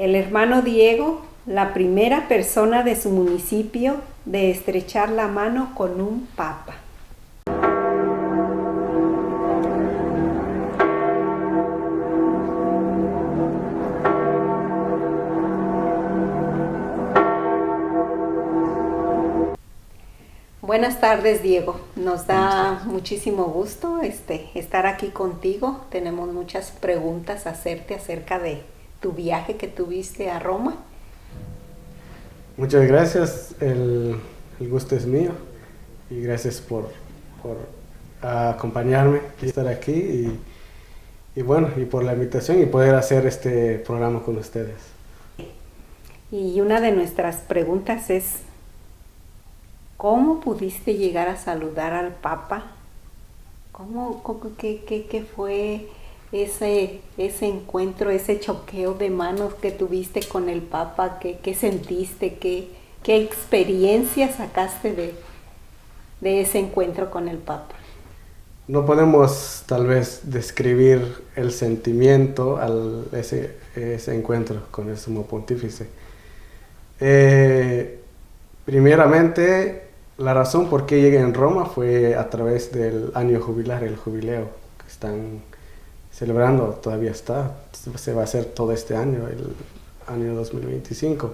El hermano Diego, la primera persona de su municipio de estrechar la mano con un papa. Buenas tardes, Diego. Nos da muchísimo gusto estar aquí contigo. Tenemos muchas preguntas a hacerte acerca de tu viaje que tuviste a Roma. Muchas gracias, el gusto es mío y gracias por acompañarme y estar aquí y por la invitación y poder hacer este programa con ustedes. Y una de nuestras preguntas es, ¿cómo pudiste llegar a saludar al Papa? ¿Qué fue ese encuentro, ese choqueo de manos que tuviste con el Papa? ¿Qué sentiste? ¿Qué experiencia sacaste de ese encuentro con el Papa? No podemos tal vez describir el sentimiento ese encuentro con el Sumo Pontífice. Primeramente, la razón por qué llegué en Roma fue a través del año jubilar, el jubileo que están celebrando, todavía se va a hacer todo este año, el año 2025.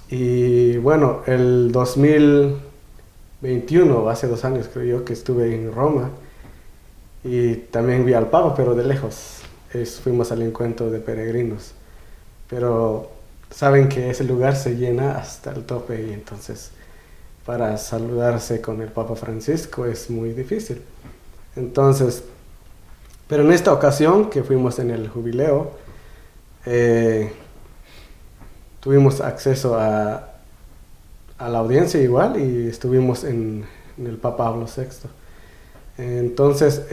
Y bueno, el 2021, hace 2 años creo yo que estuve en Roma y también vi al Papa, pero de lejos. Fuimos al encuentro de peregrinos, pero saben que ese lugar se llena hasta el tope y entonces para saludarse con el Papa Francisco es muy difícil. Entonces, pero en esta ocasión que fuimos en el jubileo, tuvimos acceso a la audiencia igual y estuvimos en el Papa Pablo VI. Entonces,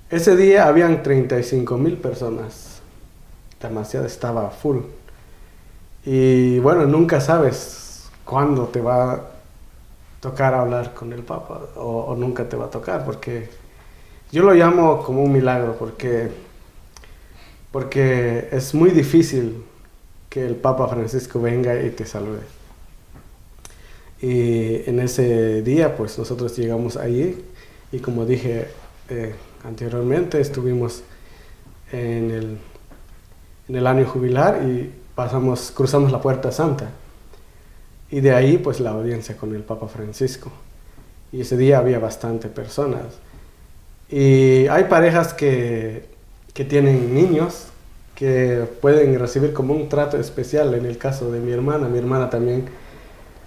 ese día habían 35,000 personas. Demasiado, estaba full. Y bueno, nunca sabes cuándo te va a tocar hablar con el Papa o nunca te va a tocar, porque yo lo llamo como un milagro, porque es muy difícil que el Papa Francisco venga y te salude. Y en ese día, pues nosotros llegamos allí y como dije anteriormente, estuvimos en el año jubilar y cruzamos la Puerta Santa. Y de ahí, pues la audiencia con el Papa Francisco. Y ese día había bastante personas. Y hay parejas que tienen niños que pueden recibir como un trato especial. En el caso de mi hermana también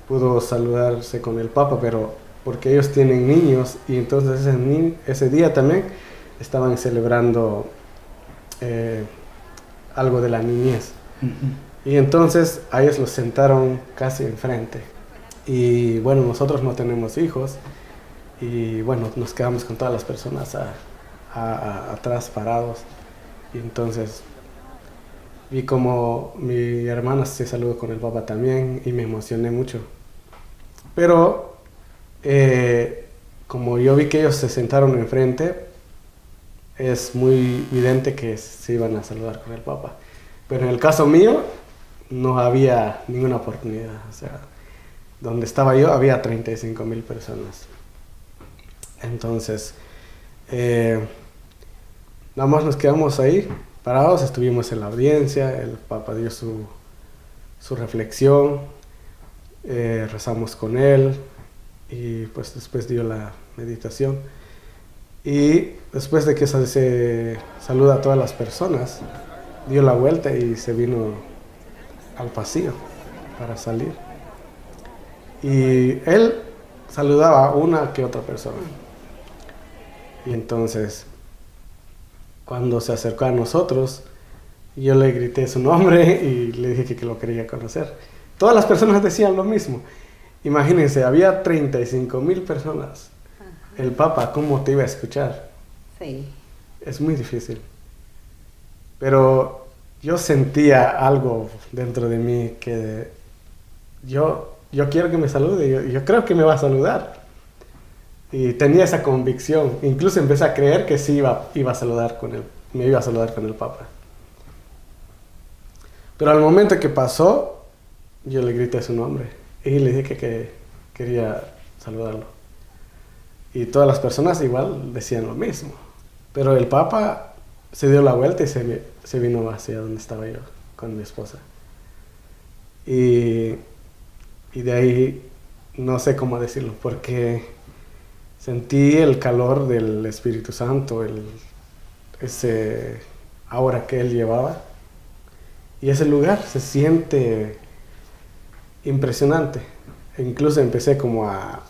pudo saludarse con el Papa, pero porque ellos tienen niños y entonces ese día también estaban celebrando algo de la niñez. Uh-huh. Y entonces a ellos los sentaron casi enfrente. Y bueno, nosotros no tenemos hijos y bueno, nos quedamos con todas las personas atrás parados. Y entonces vi como mi hermana se saludó con el Papa también y me emocioné mucho. Pero como yo vi que ellos se sentaron enfrente, es muy evidente que se iban a saludar con el Papa. Pero en el caso mío, no había ninguna oportunidad. O sea, donde estaba yo había 35,000 personas. Entonces, nada más nos quedamos ahí parados, estuvimos en la audiencia, el Papa dio su reflexión, rezamos con él y pues después dio la meditación. Y después de que se saluda a todas las personas, dio la vuelta y se vino al pasillo para salir. Y él saludaba a una que otra persona. Y entonces, cuando se acercó a nosotros, yo le grité su nombre y le dije que lo quería conocer. Todas las personas decían lo mismo. Imagínense, había 35,000 personas. El Papa, ¿cómo te iba a escuchar? Sí. Es muy difícil. Pero yo sentía algo dentro de mí que yo quiero que me salude, yo creo que me va a saludar. Y tenía esa convicción. Incluso empecé a creer que sí iba a saludar con él, me iba a saludar con el Papa. Pero al momento que pasó, yo le grité su nombre y le dije que quería saludarlo. Y todas las personas igual decían lo mismo. Pero el Papa se dio la vuelta y se vino hacia donde estaba yo con mi esposa. Y de ahí no sé cómo decirlo, porque sentí el calor del Espíritu Santo, ese aura que él llevaba. Y ese lugar se siente impresionante. E incluso empecé como a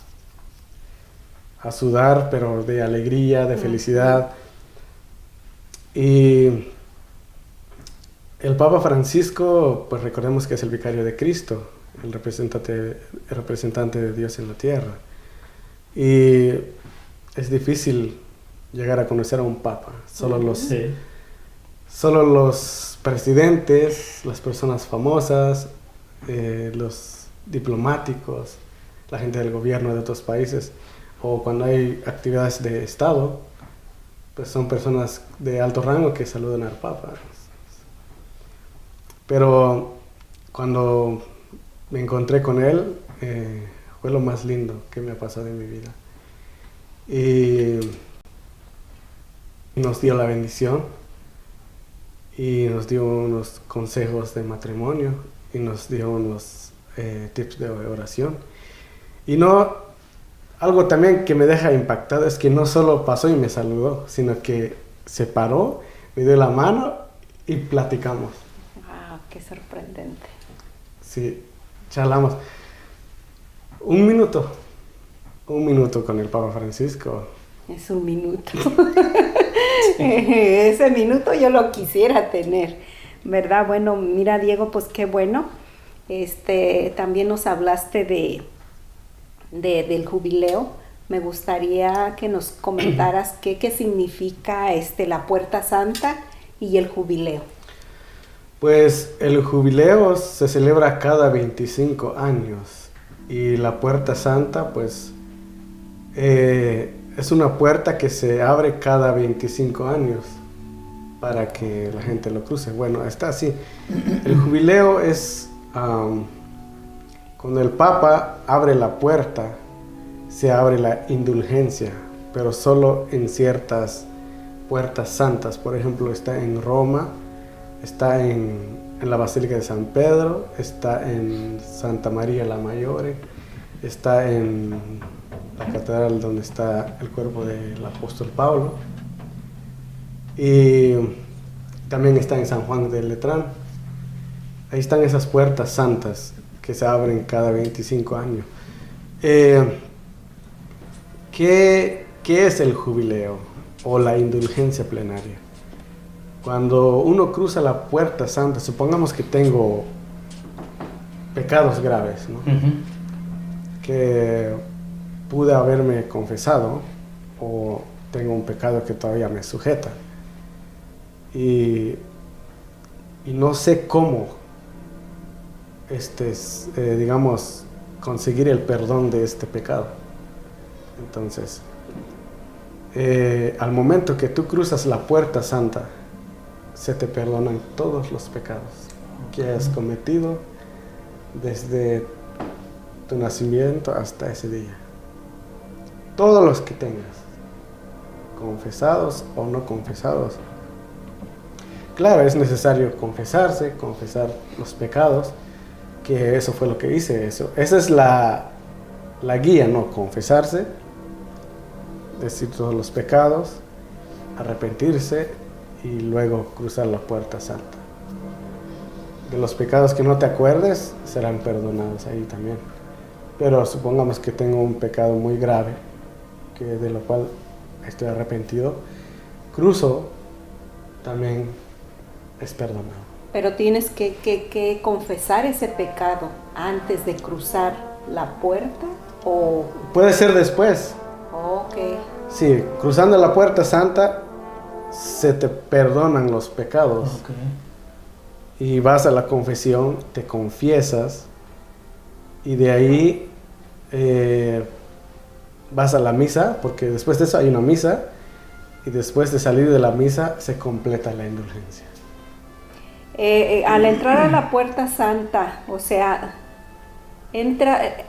sudar, pero de alegría, de felicidad. Y el Papa Francisco, pues recordemos que es el vicario de Cristo, el representante de Dios en la tierra. Y es difícil llegar a conocer a un Papa. Solo los presidentes, las personas famosas, los diplomáticos, la gente del gobierno de otros países, o cuando hay actividades de Estado, pues son personas de alto rango que saludan al Papa. Pero cuando me encontré con él, fue lo más lindo que me ha pasado en mi vida. Y nos dio la bendición y nos dio unos consejos de matrimonio y nos dio unos tips de oración. Y algo también que me deja impactado es que no solo pasó y me saludó, sino que se paró, me dio la mano y platicamos. ¡Wow! ¡Qué sorprendente! Sí, charlamos. Un minuto con el Papa Francisco. Es un minuto. Ese minuto yo lo quisiera tener, ¿verdad? Bueno, mira, Diego, pues qué bueno. También nos hablaste del jubileo. Me gustaría que nos comentaras qué significa la Puerta Santa y el jubileo. Pues el jubileo se celebra cada 25 años y la Puerta Santa, pues, es una puerta que se abre cada 25 años para que la gente lo cruce. Bueno, está así. El jubileo es cuando el Papa abre la puerta, se abre la indulgencia, pero solo en ciertas puertas santas. Por ejemplo, está en Roma, está en la Basílica de San Pedro, está en Santa María la Mayor, está en la catedral donde está el cuerpo del apóstol Pablo, y también está en San Juan de Letrán. Ahí están esas puertas santas que se abren cada 25 años. ¿Qué es el jubileo o la indulgencia plenaria? Cuando uno cruza la puerta santa, supongamos que tengo pecados graves, ¿no? Que pude haberme confesado, o tengo un pecado que todavía me sujeta y no sé cómo digamos, conseguir el perdón de este pecado. Entonces, al momento que tú cruzas la puerta santa, se te perdonan todos los pecados que hayas cometido desde tu nacimiento hasta ese día. Todos los que tengas, confesados o no confesados. Claro, es necesario confesar los pecados, que eso fue lo que hice. Esa es la guía, ¿no? Confesarse, decir todos los pecados, arrepentirse y luego cruzar la puerta santa. De los pecados que no te acuerdes serán perdonados ahí también. Pero supongamos que tengo un pecado muy grave, de lo cual estoy arrepentido, cruzo, también es perdonado. Pero tienes que confesar ese pecado antes de cruzar la puerta, ¿o...? Puede ser después. Ok. Sí, cruzando la puerta santa se te perdonan los pecados. Okay. Y vas a la confesión, te confiesas y de ahí vas a la misa, porque después de eso hay una misa y después de salir de la misa se completa la indulgencia. Al entrar a la Puerta Santa, o sea,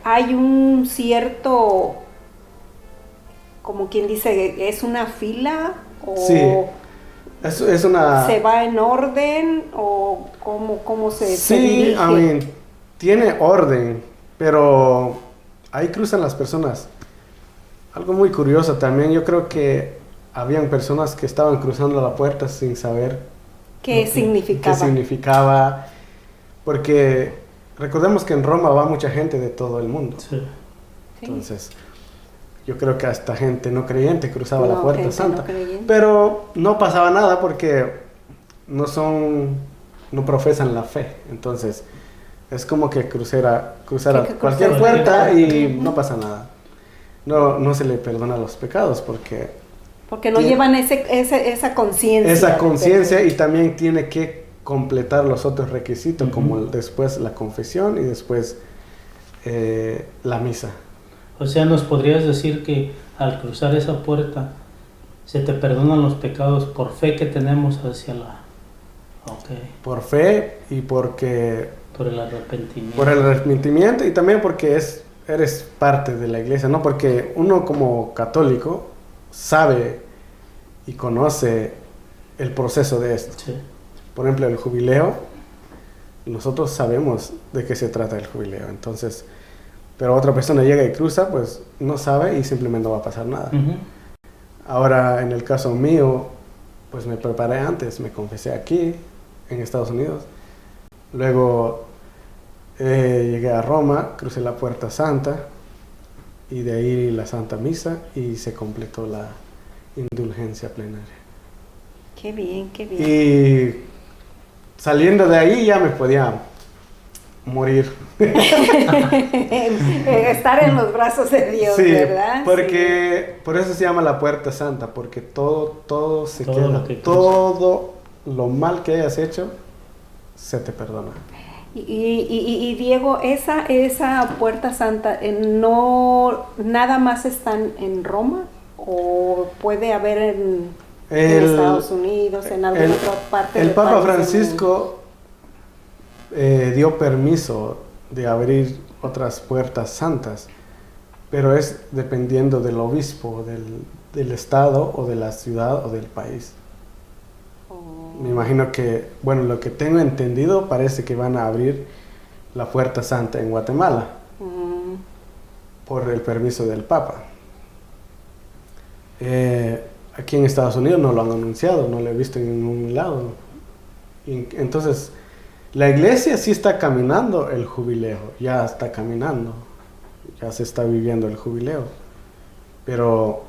hay un cierto, como quien dice, ¿es una fila? O Sí, es una... ¿se va en orden? ¿O cómo se Sí, dirige? tiene orden, pero ahí cruzan las personas. Algo muy curioso también, yo creo que habían personas que estaban cruzando la puerta sin saber ¿Qué qué significaba? significaba, porque recordemos que en Roma va mucha gente de todo el mundo. Sí. Sí. Entonces, yo creo que hasta gente no creyente cruzaba la No, Puerta gente Santa. no creyente. Pero no pasaba nada porque no profesan la fe. Entonces, es como que cruzara Que cualquier cruzara. puerta y Ujú. no pasa nada. No se le perdona los pecados porque Porque no tiene llevan esa conciencia. esa de conciencia perdón. y también tiene que completar los otros requisitos, Ujú. como después la confesión y después la misa. O sea, ¿nos podrías decir que al cruzar esa puerta se te perdonan los pecados por fe que tenemos hacia la... Ok, Por fe y porque por el arrepentimiento. por el arrepentimiento y también porque eres parte de la iglesia, ¿no? Porque uno como católico sabe y conoce el proceso de esto. Sí. Por ejemplo, el jubileo, nosotros sabemos de qué se trata el jubileo, entonces, pero otra persona llega y cruza, pues no sabe y simplemente no va a pasar nada. Ujú. Ahora, en el caso mío, pues me preparé antes, me confesé aquí, en Estados Unidos. Luego llegué a Roma, crucé la Puerta Santa y de ahí la Santa Misa y se completó la indulgencia plenaria. Qué bien, qué bien. Y saliendo de ahí ya me podía morir. Estar en los brazos de Dios, Sí, ¿verdad? porque por eso se llama la Puerta Santa, porque todo se Todo queda, lo que todo lo mal que hayas hecho, se te perdona. Y Diego, esa Puerta Santa, ¿no nada más están en Roma? ¿O puede haber en Estados Unidos, en alguna otra parte El del Papa país del Francisco dio permiso de abrir otras puertas santas, pero es dependiendo del obispo, del estado o de la ciudad o del país. mundo? Me imagino que, bueno, lo que tengo entendido parece que van a abrir la Puerta Santa en Guatemala por el permiso del Papa. Aquí en Estados Unidos no lo han anunciado, no lo he visto en ningún lado. Entonces, la iglesia sí está caminando el jubileo, ya está caminando, ya se está viviendo el jubileo. Pero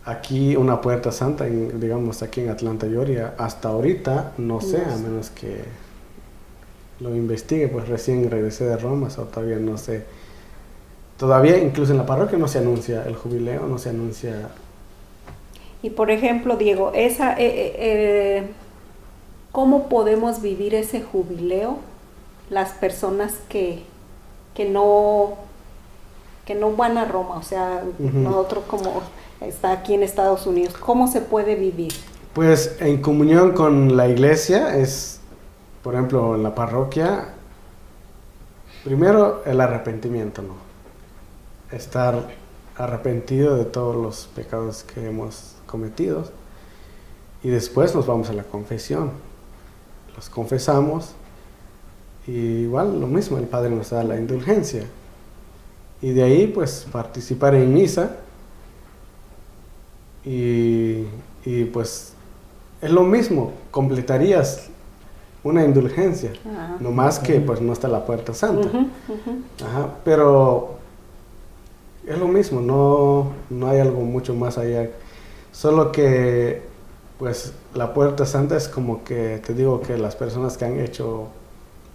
aquí una Puerta Santa, digamos aquí en Atlanta, Georgia, hasta ahorita no sé, a menos que lo investigue, pues recién regresé de Roma, o todavía no sé. Todavía incluso en la parroquia no se anuncia el jubileo, no se anuncia. Y por ejemplo, Diego, ¿cómo podemos vivir ese jubileo las personas que no van a Roma? O sea, nosotros como está aquí en Estados Unidos, ¿cómo se puede vivir? Pues en comunión con la iglesia es, por ejemplo, en la parroquia, primero el arrepentimiento, ¿no? Estar arrepentido de todos los pecados que hemos cometido y después nos vamos a la confesión, los confesamos y igual lo mismo, el Padre nos da la indulgencia y de ahí pues participar en misa y pues es lo mismo, completarías una indulgencia, no más que pues no está la Puerta Santa. Ajá, pero es lo mismo, no hay algo mucho más allá. Solo que pues la Puerta Santa es como que, te digo que las personas que han hecho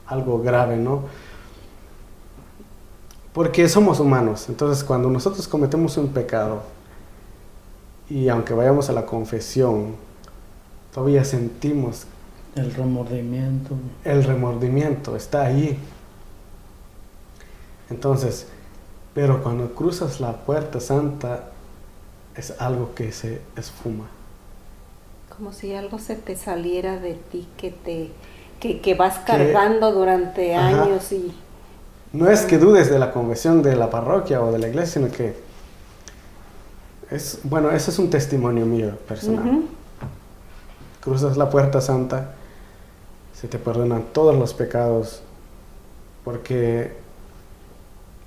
algo grave, ¿no? Porque somos humanos, entonces cuando nosotros cometemos un pecado y aunque vayamos a la confesión, todavía sentimos el remordimiento. El remordimiento está allí. Entonces, pero cuando cruzas la Puerta Santa es algo que se esfuma. Como si algo se te saliera de ti, que vas cargando durante Ajá. años y... No es que dudes de la conversión de la parroquia o de la iglesia, sino que bueno, ese es un testimonio mío personal. Ujú. Cruzas la puerta santa, se te perdonan todos los pecados, porque,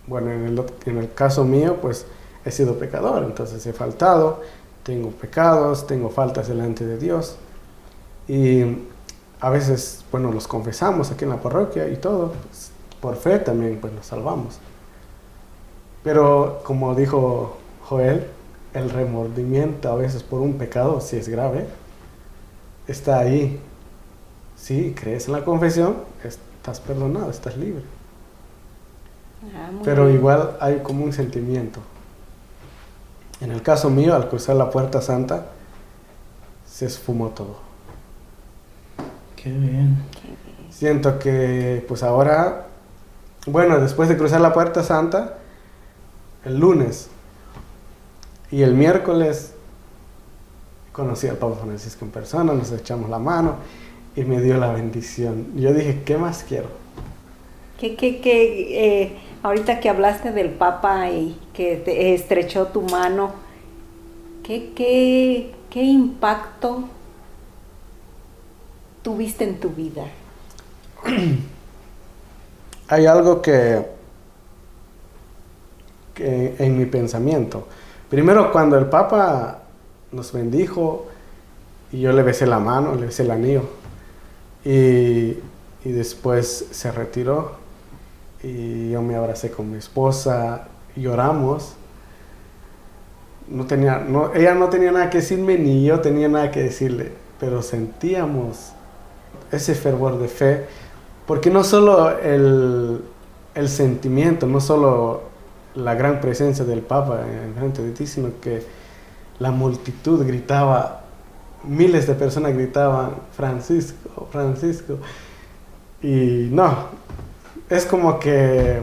bueno, en el caso mío, pues he sido pecador, entonces he faltado, tengo pecados, tengo faltas delante de Dios, y a veces, bueno, los confesamos aquí en la parroquia y todo, pues, por fe también, pues nos salvamos. Pero, como dijo Joel, el remordimiento a veces por un pecado, si es grave, está ahí. Si crees en la confesión, estás perdonado, estás libre. Muy Pero bien. igual hay como un sentimiento. En el caso mío, al cruzar la puerta santa, se esfumó todo. Qué bien. Siento que pues ahora, bueno, después de cruzar la puerta santa, el lunes y el miércoles conocí al Papa Francisco en persona, nos echamos la mano y me dio la bendición. Yo dije, ¿qué más quiero? Ahorita que hablaste del Papa y que te estrechó tu mano, ¿qué impacto tuviste en tu vida? Hay algo que en mi pensamiento. Primero, cuando el Papa nos bendijo y yo le besé la mano, le besé el anillo, y después se retiró y yo me abracé con mi esposa, lloramos. Ella no tenía nada que decirme ni yo tenía nada que decirle, pero sentíamos ese fervor de fe, porque no solo el sentimiento, no solo la gran presencia del Papa en frente de ti, sino que la multitud gritaba, miles de personas gritaban, Francisco, Francisco, y no, es como que,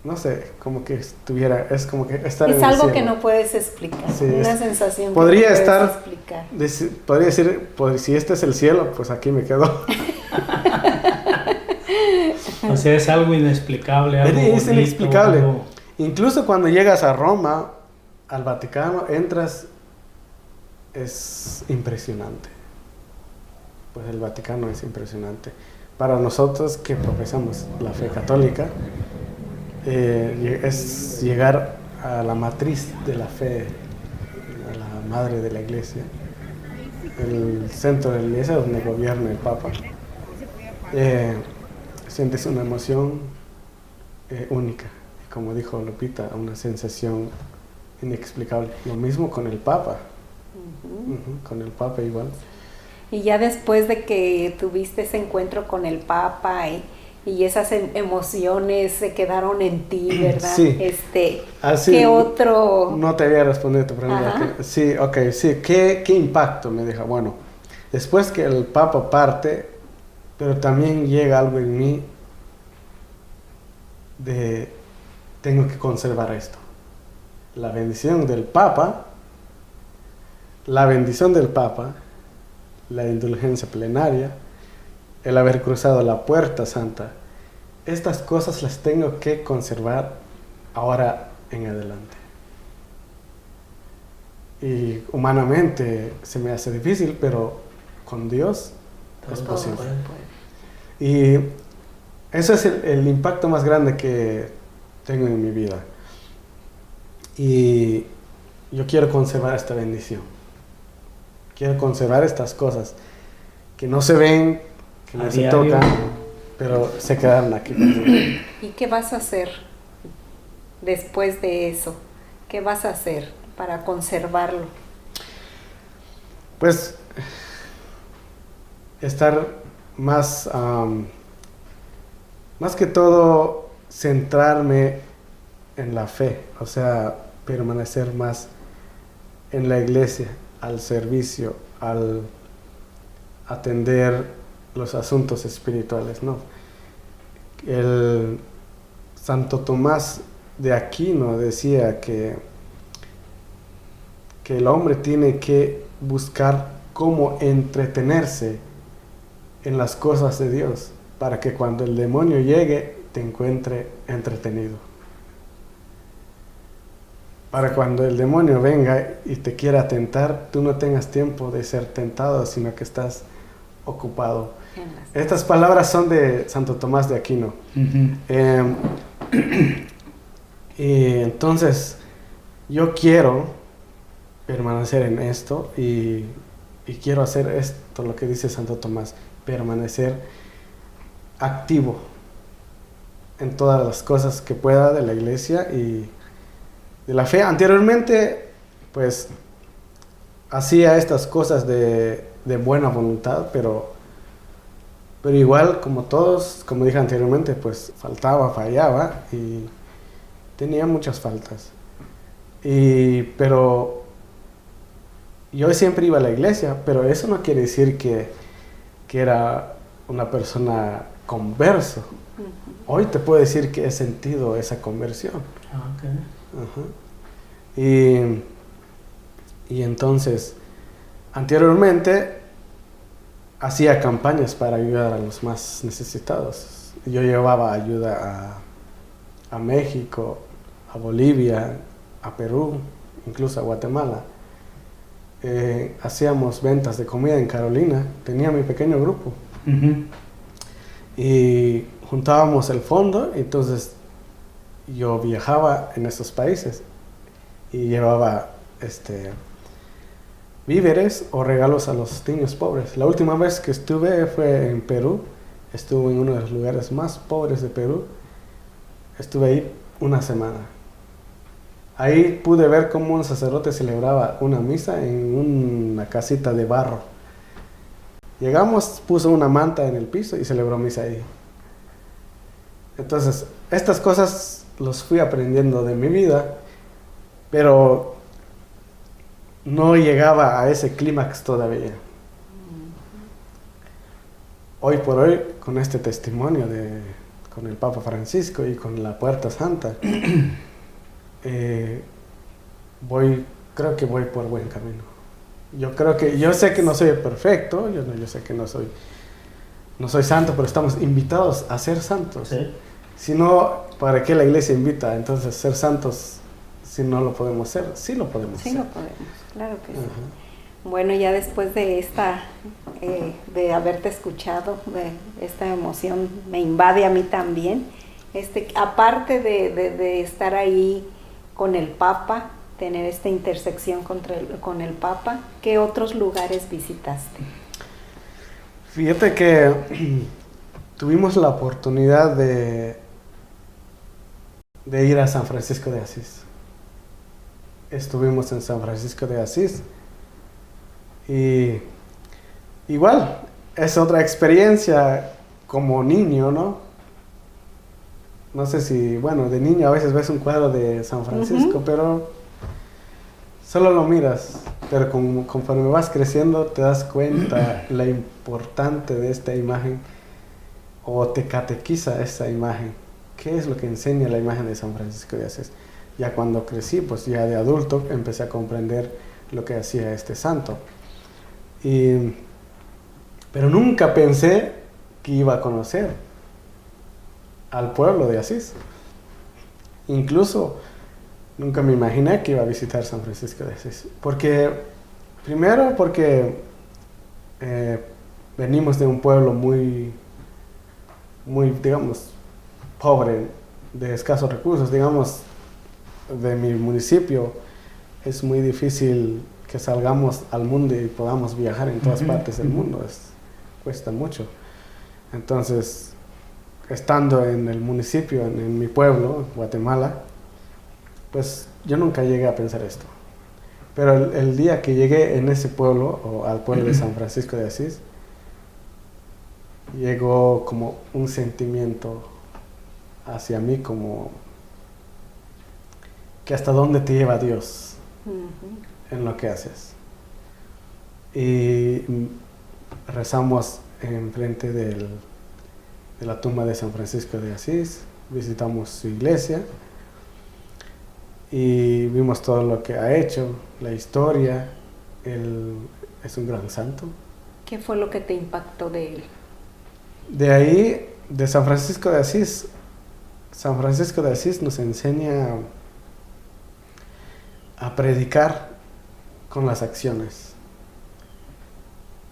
no sé, como que estuviera, es como que estar en Es el algo cielo. que no puedes explicar, Sí, una sensación podría que no estar, puedes explicar. podría decir, pues, si este es el cielo, pues aquí me quedo. O sea, es algo inexplicable, algo Es bonito, inexplicable. algo- Incluso cuando llegas a Roma, al Vaticano, entras, es impresionante. Pues el Vaticano es impresionante. Para nosotros que profesamos la fe católica, es llegar a la matriz de la fe, a la madre de la iglesia, el centro de la iglesia donde gobierna el Papa. Sientes una emoción única, y como dijo Lupita, una sensación inexplicable. Lo mismo con el Papa. Con el Papa igual. Y ya después de que tuviste ese encuentro con el Papa y esas emociones se quedaron en ti, ¿verdad? Sí. Así, ¿qué otro? No te había respondido tu Ajá. pregunta. Sí, ok, sí. ¿Qué impacto me deja? Bueno, después que el Papa parte, pero también llega algo en mí de tengo que conservar esto. La bendición del Papa, la indulgencia plenaria, el haber cruzado la puerta santa, estas cosas las tengo que conservar ahora en adelante. Y humanamente se me hace difícil, pero con Dios es Todo posible. se puede. Y eso es el impacto más grande que tengo en mi vida. Y yo quiero conservar esta bendición. Quiero conservar estas cosas que no se ven, que no A se diario. tocan, pero se quedaron aquí conmigo. ¿Y qué vas a hacer después de eso? ¿Qué vas a hacer para conservarlo? Pues estar más que todo centrarme en la fe, o sea, permanecer más en la iglesia, al servicio, al atender los asuntos espirituales, ¿no? El Santo Tomás de Aquino decía que el hombre tiene que buscar cómo entretenerse en las cosas de Dios para que cuando el demonio llegue te encuentre entretenido. Para cuando el demonio venga y te quiera tentar, tú no tengas tiempo de ser tentado, sino que estás ocupado. Estas palabras son de Santo Tomás de Aquino. Y entonces, yo quiero permanecer en esto y quiero hacer esto, lo que dice Santo Tomás, permanecer activo en todas las cosas que pueda de la iglesia y de la fe. Anteriormente, pues, hacía estas cosas de buena voluntad, pero igual, como todos, como dije anteriormente, pues, fallaba y tenía muchas faltas. Pero yo siempre iba a la iglesia, pero eso no quiere decir que era una persona converso. Hoy te puedo decir que he sentido esa conversión. Okay. Y entonces, anteriormente hacía campañas para ayudar a los más necesitados. Yo llevaba ayuda a México, a Bolivia, a Perú, incluso a Guatemala. Hacíamos ventas de comida en Carolina, tenía mi pequeño grupo. Y juntábamos el fondo, entonces yo viajaba en esos países y llevaba víveres o regalos a los niños pobres. La última vez que estuve fue en Perú, estuve en uno de los lugares más pobres de Perú, estuve ahí una semana. Ahí pude ver cómo un sacerdote celebraba una misa en una casita de barro. Llegamos, puso una manta en el piso y celebró misa ahí. Entonces, estas cosas los fui aprendiendo de mi vida, pero no llegaba a ese clímax todavía. Hoy por hoy, con este testimonio con el Papa Francisco y con la Puerta Santa, creo que voy por buen camino. Yo sé que no soy perfecto, yo sé que no soy santo, pero estamos invitados a ser santos. Sí. Si no, ¿para qué la iglesia invita? Entonces, ser santos, si no lo podemos ser, sí lo podemos sí ser. Sí lo podemos, claro que sí. Bueno, ya después de de haberte escuchado, de esta emoción me invade a mí también. Aparte de estar ahí con el Papa, tener esta intersección con el Papa, ¿qué otros lugares visitaste? Fíjate que tuvimos la oportunidad de ir a San Francisco de Asís. Estuvimos en San Francisco de Asís y igual es otra experiencia como niño, ¿no? No sé si, bueno, de niño a veces ves un cuadro de San Francisco, pero solo lo miras, pero conforme vas creciendo te das cuenta la importante de esta imagen o te catequiza esa imagen. ¿Qué es lo que enseña la imagen de San Francisco de Asís? Ya cuando crecí, pues ya de adulto, empecé a comprender lo que hacía este santo. Pero nunca pensé que iba a conocer al pueblo de Asís. Incluso nunca me imaginé que iba a visitar San Francisco de Asís. Primero porque venimos de un pueblo muy, digamos, pobre, de escasos recursos, digamos, de mi municipio. Es muy difícil que salgamos al mundo y podamos viajar en todas partes del mundo, cuesta mucho. Entonces, estando en el municipio, en mi pueblo, Guatemala, pues yo nunca llegué a pensar esto. Pero el día que llegué en ese pueblo, o al pueblo de San Francisco de Asís, llegó como un sentimiento hacia mí, como que hasta dónde te lleva Dios en lo que haces. Y rezamos enfrente de la tumba de San Francisco de Asís, visitamos su iglesia y vimos todo lo que ha hecho, la historia, es un gran santo. ¿Qué fue lo que te impactó de él? De ahí, de San Francisco de Asís nos enseña a predicar con las acciones.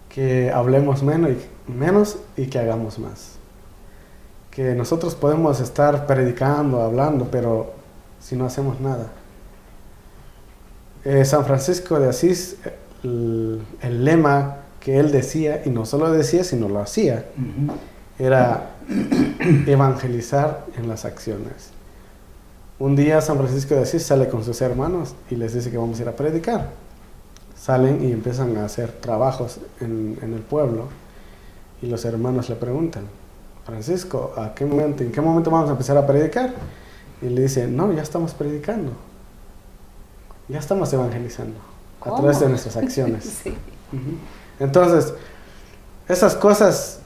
Que hablemos menos y que hagamos más. Que nosotros podemos estar predicando, hablando, pero si no hacemos nada. San Francisco de Asís, el lema que él decía, y no solo decía, sino lo hacía, era evangelizar en las acciones. Un día San Francisco de Asís sale con sus hermanos y les dice que vamos a ir a predicar. Salen y empiezan a hacer trabajos en el pueblo, y los hermanos le preguntan: Francisco, ¿en qué momento vamos a empezar a predicar? Y le dice: no, ya estamos predicando, ya estamos evangelizando. ¿Cómo? A través de nuestras acciones. Sí. Entonces, esas cosas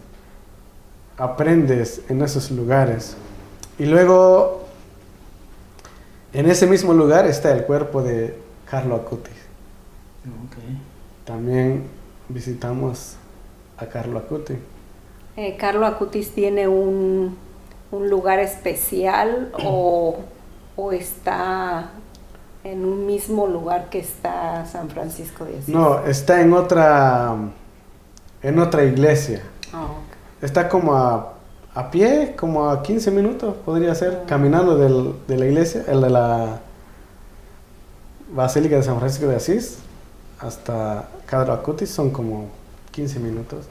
aprendes en esos lugares. Y luego, en ese mismo lugar está el cuerpo de Carlo Acutis. Okay. También visitamos a Carlo Acutis. ¿Carlo Acutis tiene un lugar especial o está en un mismo lugar que está San Francisco de Asís? No, está en otra iglesia. Oh, okay. Está como a pie, como a 15 minutos podría ser, caminando de la iglesia, el de la Basílica de San Francisco de Asís, hasta Carlo Acutis son como 15 minutos.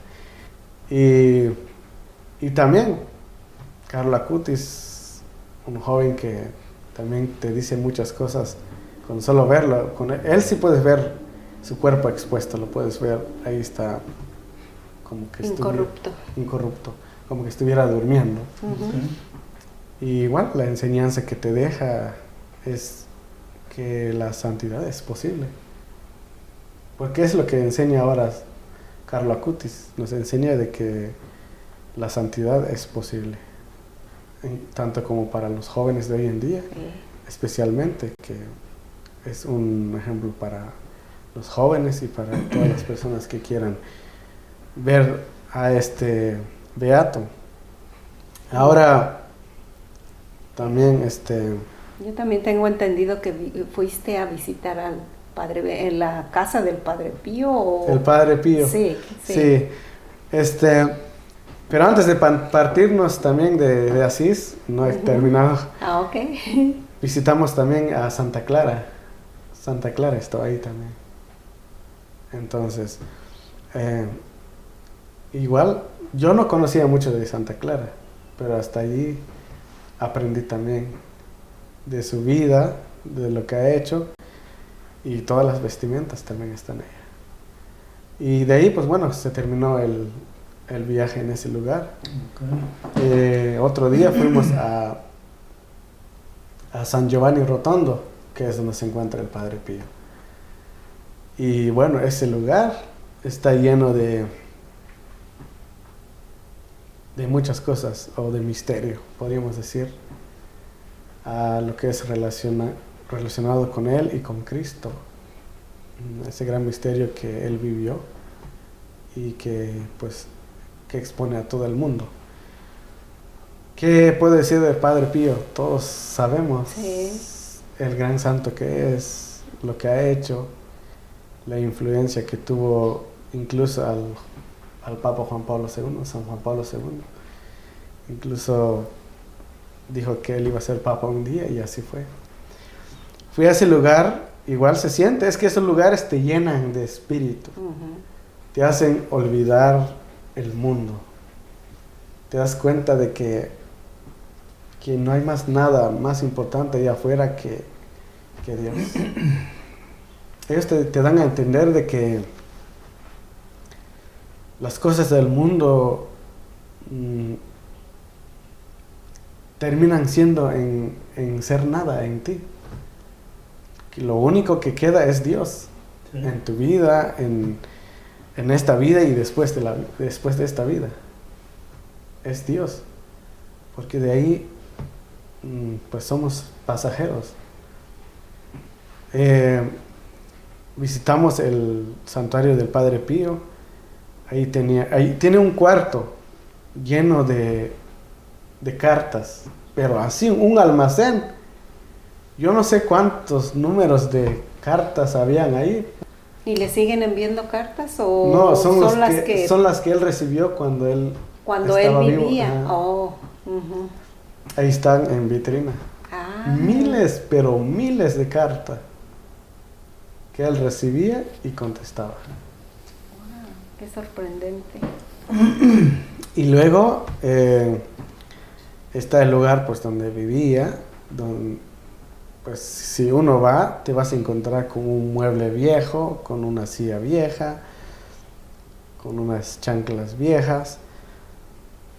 Y también Carlo Acutis, un joven que también te dice muchas cosas con solo verlo. Con él sí puedes ver su cuerpo expuesto, lo puedes ver, ahí está como que incorrupto, como que estuviera durmiendo. Y igual la enseñanza que te deja es que la santidad es posible. Porque es lo que enseña ahora Carlo Acutis, nos enseña de que la santidad es posible, tanto como para los jóvenes de hoy en día, especialmente, que es un ejemplo para los jóvenes y para todas las personas que quieran ver a este beato. Ahora, también yo también tengo entendido que fuiste a visitar al Padre, en la casa del Padre Pío. ¿O? El Padre Pío. Sí. Pero antes de partirnos también de Asís, no he terminado. Ok. Visitamos también a Santa Clara. Santa Clara estaba ahí también. Entonces, igual, yo no conocía mucho de Santa Clara, pero hasta allí aprendí también de su vida, de lo que ha hecho, y todas las vestimentas también están allá. Y de ahí, pues bueno, se terminó el viaje en ese lugar. Okay. Otro día fuimos a San Giovanni Rotondo, que es donde se encuentra el Padre Pío. Y bueno, ese lugar está lleno de muchas cosas, o de misterio, podríamos decir, a lo que es relacionado con él y con Cristo. Ese gran misterio que él vivió y que expone a todo el mundo. ¿Qué puedo decir del Padre Pío? Todos sabemos el gran santo que es, lo que ha hecho, la influencia que tuvo incluso al Papa Juan Pablo II, San Juan Pablo II. Incluso dijo que él iba a ser Papa un día, y así fue. Fui a ese lugar, igual se siente, es que esos lugares te llenan de espíritu, te hacen olvidar el mundo, te das cuenta de que no hay nada más importante allá afuera que Dios. Ellos te dan a entender de que las cosas del mundo terminan siendo en ser nada en ti. Que lo único que queda es Dios en tu vida, en esta vida y después de esta vida. Es Dios. Porque de ahí pues somos pasajeros. visitamos el santuario del Padre Pío. Ahí tiene un cuarto lleno de cartas, pero así un almacén. Yo no sé cuántos números de cartas habían ahí. ¿Y le siguen enviando cartas o No, son las que él recibió cuando él estaba vivía? vivo. Oh, uh-huh. Ahí están en vitrina. Ah. Miles, pero miles de cartas que él recibía y contestaba. Wow, qué sorprendente. Y luego está el lugar pues donde vivía, donde pues si uno va, te vas a encontrar con un mueble viejo, con una silla vieja, con unas chanclas viejas.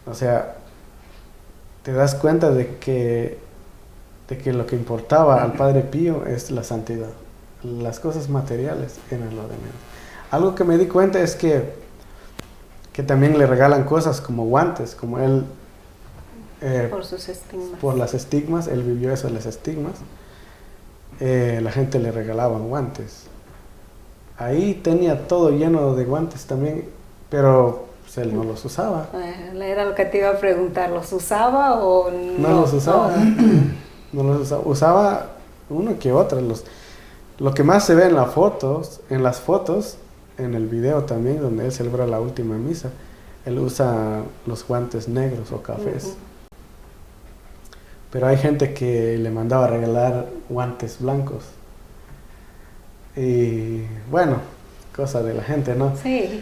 O sea, te das cuenta de que lo que importaba al Padre Pío es la santidad. Las cosas materiales eran lo de menos. Algo que me di cuenta es que también le regalan cosas como guantes, como él... por sus estigmas. Por las estigmas, él vivió eso de las estigmas. La gente le regalaban guantes. Ahí tenía todo lleno de guantes también, pero pues, él no los usaba. Era lo que te iba a preguntar, ¿los usaba o no? No los usaba. No los usaba. Usaba uno que otro. Lo que más se ve en las fotos, en el video también, donde él celebra la última misa, él usa los guantes negros o cafés. Uh-huh. Pero hay gente que le mandaba a regalar guantes blancos. Y bueno, cosa de la gente, ¿no? Sí.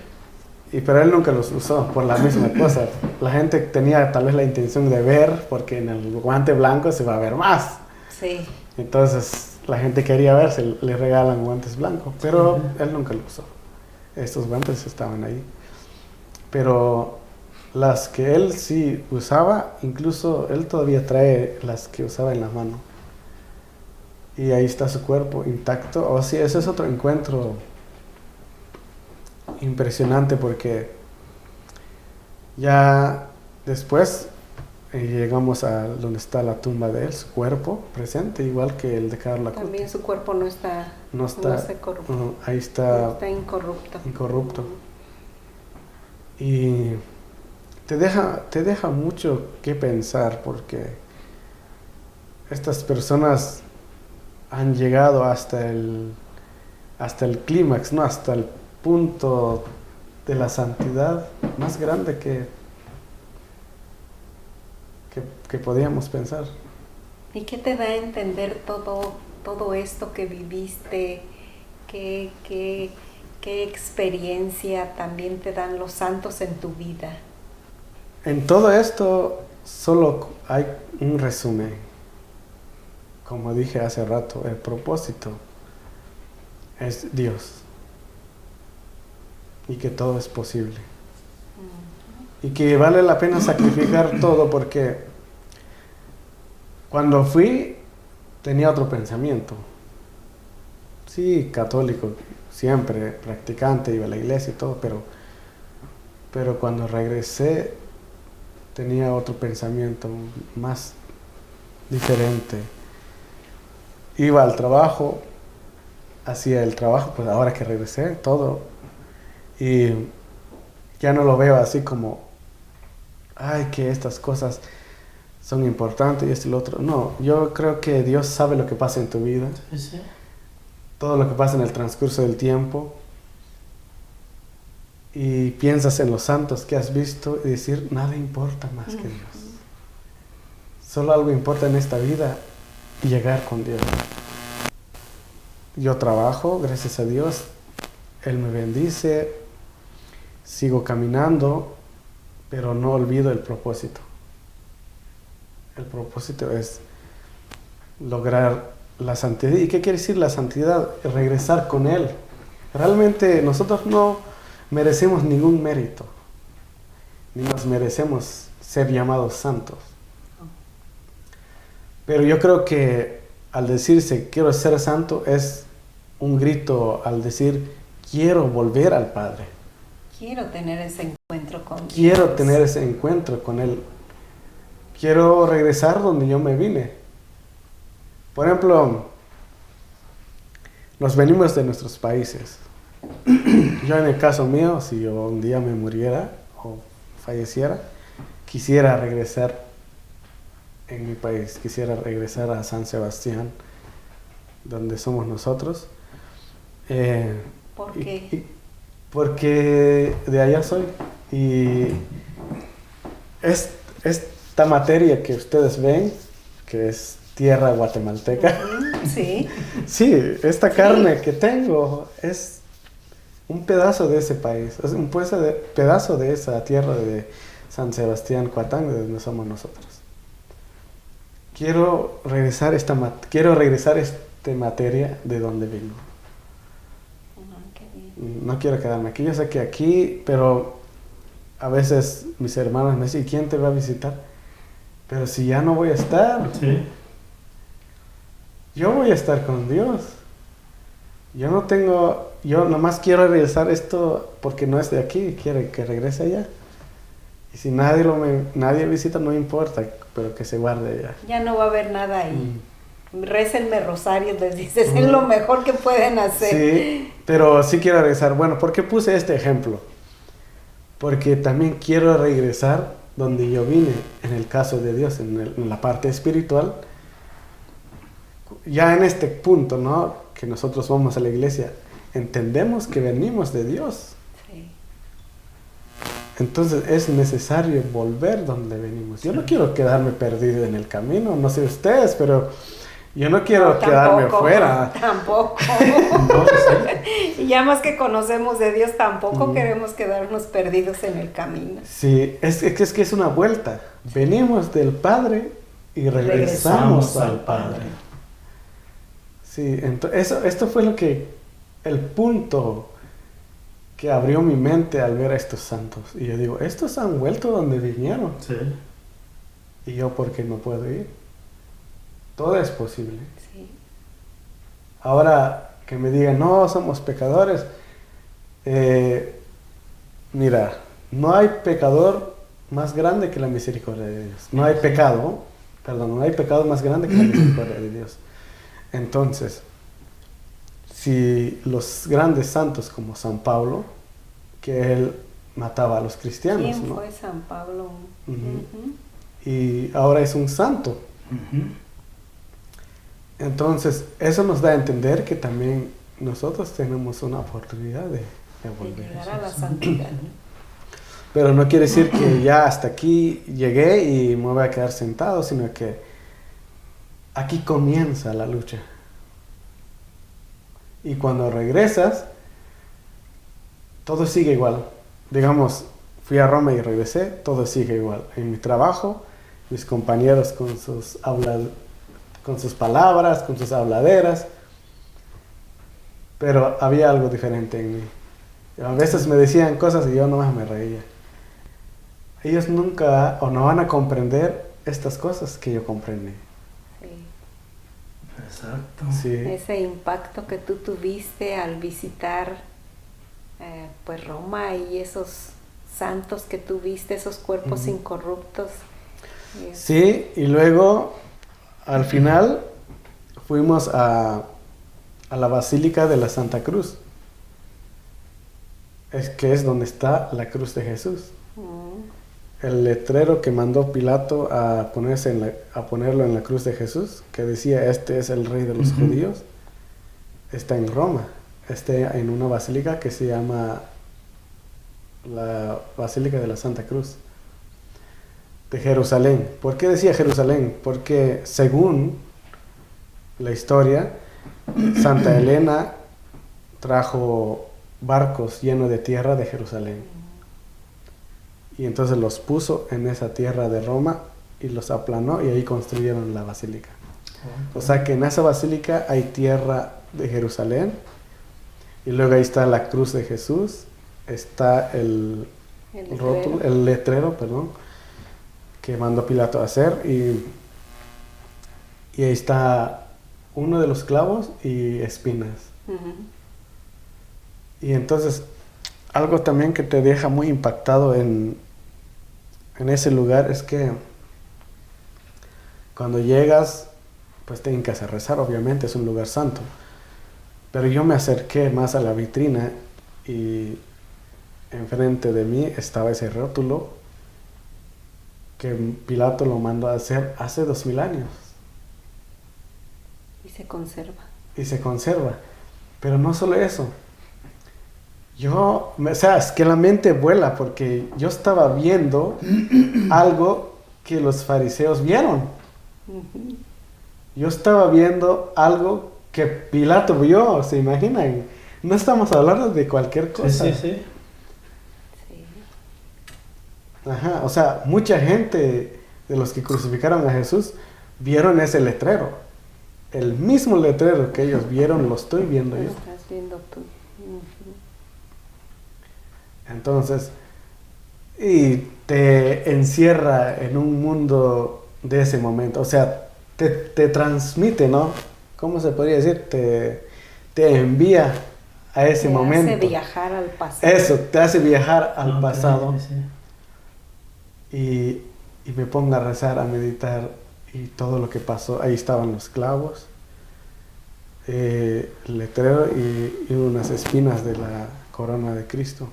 Pero él nunca los usó por la misma cosa. La gente tenía tal vez la intención de ver, porque en el guante blanco se va a ver más. Sí. Entonces la gente quería ver, le regalan guantes blancos, pero él nunca los usó. Estos guantes estaban ahí. Pero las que él sí usaba, incluso él todavía trae las que usaba en la mano. Y ahí está su cuerpo intacto. O sí, ese es otro encuentro impresionante, porque ya después llegamos a donde está la tumba de él, su cuerpo presente, igual que el de Carla Cuti. También su cuerpo no se corrompe. Ahí está incorrupto. Y te deja mucho que pensar, porque estas personas han llegado hasta el clímax, ¿no? Hasta el punto de la santidad más grande que podíamos pensar. ¿Y qué te da a entender todo esto que viviste? ¿Qué experiencia también te dan los santos en tu vida? En todo esto solo hay un resumen. Como dije hace rato, el propósito es Dios. Y que todo es posible. Y que vale la pena sacrificar todo, porque cuando fui tenía otro pensamiento. Sí, católico, siempre practicante, iba a la iglesia y todo, pero cuando regresé tenía otro pensamiento más diferente. Iba al trabajo, hacía el trabajo, pues ahora que regresé, todo, y ya no lo veo así como, ay, que estas cosas son importantes y esto y lo otro. No, yo creo que Dios sabe lo que pasa en tu vida. Sí. Todo lo que pasa en el transcurso del tiempo, y piensas en los santos que has visto y decir, nada importa más que Dios. Solo algo importa en esta vida, llegar con Dios. Yo trabajo, gracias a Dios, Él me bendice, sigo caminando, pero no olvido el propósito. El propósito es lograr la santidad. ¿Y qué quiere decir la santidad? Regresar con Él. Realmente nosotros no merecemos ningún mérito, ni nos merecemos ser llamados santos. Pero yo creo que al decirse quiero ser santo es un grito al decir quiero volver al Padre. Quiero tener ese encuentro con Dios. Quiero tener ese encuentro con Él. Quiero regresar donde yo me vine. Por ejemplo, nos venimos de nuestros países. Yo en el caso mío, si yo un día me muriera o falleciera, quisiera regresar en mi país, quisiera regresar a San Sebastián, donde somos nosotros. ¿Por qué? Porque de allá soy. Y esta materia que ustedes ven, que es tierra guatemalteca, Sí. sí, esta carne que tengo es un pedazo de ese país, es un pedazo de esa tierra de San Sebastián, Coatán, de donde somos nosotros. Quiero regresar esta materia de donde vengo. Qué bien. No quiero quedarme aquí. Yo sé que aquí, pero a veces mis hermanos me dicen, ¿y quién te va a visitar? Pero si ya no voy a estar, Sí. yo voy a estar con Dios. Yo nomás quiero regresar esto porque no es de aquí, quiere que regrese allá. Y si nadie visita, no importa, pero que se guarde allá. Ya no va a haber nada ahí. Récenme rosarios, les dices, es lo mejor que pueden hacer. Sí, pero sí quiero regresar. Bueno, ¿por qué puse este ejemplo? Porque también quiero regresar donde yo vine, en el caso de Dios, en la parte espiritual. Ya en este punto, ¿no? Que nosotros vamos a la iglesia, entendemos que venimos de Dios. Sí. Entonces es necesario volver donde venimos. Yo no quiero quedarme perdido en el camino, no sé ustedes, pero yo no quiero quedarme afuera. Tampoco. No, sí. Y ya más que conocemos de Dios, tampoco queremos quedarnos perdidos en el camino. Sí, es que es una vuelta. Venimos del Padre y regresamos al Padre. Sí, esto fue el punto que abrió mi mente al ver a estos santos. Y yo digo, estos han vuelto donde vinieron. Sí. Y yo, ¿por qué no puedo ir? Todo es posible. Sí. Ahora que me digan, no, somos pecadores. Mira, no hay pecador más grande que la misericordia de Dios. No hay pecado más grande que la misericordia de Dios. Entonces, si los grandes santos como San Pablo, que él mataba a los cristianos, ¿Quién ¿no? fue San Pablo? Y ahora es un santo. Entonces, eso nos da a entender que también nosotros tenemos una oportunidad de volver. Llegar a la santidad. Pero no quiere decir que ya hasta aquí llegué y me voy a quedar sentado, sino que aquí comienza la lucha. Y cuando regresas, todo sigue igual. Digamos, fui a Roma y regresé, todo sigue igual. En mi trabajo, mis compañeros con sus palabras, con sus habladeras, pero había algo diferente en mí. A veces me decían cosas y yo nomás me reía. Ellos nunca o no van a comprender estas cosas que yo comprendí. Sí. Exacto. Sí. Ese impacto que tú tuviste al visitar pues Roma y esos santos que tuviste, esos cuerpos incorruptos. Sí, y luego al final fuimos a la Basílica de la Santa Cruz, que es donde está la cruz de Jesús. El letrero que mandó Pilato a ponerlo en la cruz de Jesús, que decía, este es el rey de los judíos, está en Roma, está en una basílica que se llama la Basílica de la Santa Cruz de Jerusalén. ¿Por qué decía Jerusalén? Porque según la historia, Santa Elena trajo barcos llenos de tierra de Jerusalén. Y entonces los puso en esa tierra de Roma y los aplanó y ahí construyeron la basílica. O sea que en esa basílica hay tierra de Jerusalén y luego ahí está la cruz de Jesús, está el letrero, que mandó Pilato a hacer y ahí está uno de los clavos y espinas. Y entonces algo también que te deja muy impactado en ese lugar es que cuando llegas, pues te hincas a rezar, obviamente es un lugar santo, Pero yo me acerqué más a la vitrina y enfrente de mí estaba ese rótulo que Pilato lo mandó a hacer hace 2000 años. Y se conserva. Y se conserva. Pero no solo eso. O sea, es que la mente vuela porque yo estaba viendo algo que los fariseos vieron. Ujú. Yo estaba viendo algo que Pilato vio, ¿se imaginan? No estamos hablando de cualquier cosa. Sí, sí, sí. Sí. Ajá, o sea, mucha gente de los que crucificaron a Jesús vieron ese letrero. El mismo letrero que ellos vieron lo estoy viendo Lo yo. estás viendo tú. Ujú. Entonces, y te encierra en un mundo de ese momento. O sea, te transmite, ¿no? ¿Cómo se podría decir? Te envía a ese momento. Te hace viajar al pasado. Eso, te hace viajar al Ok, pasado. sí, sí. Y me pongo a rezar, a meditar y todo lo que pasó. Ahí estaban los clavos, el letrero y unas espinas de la corona de Cristo.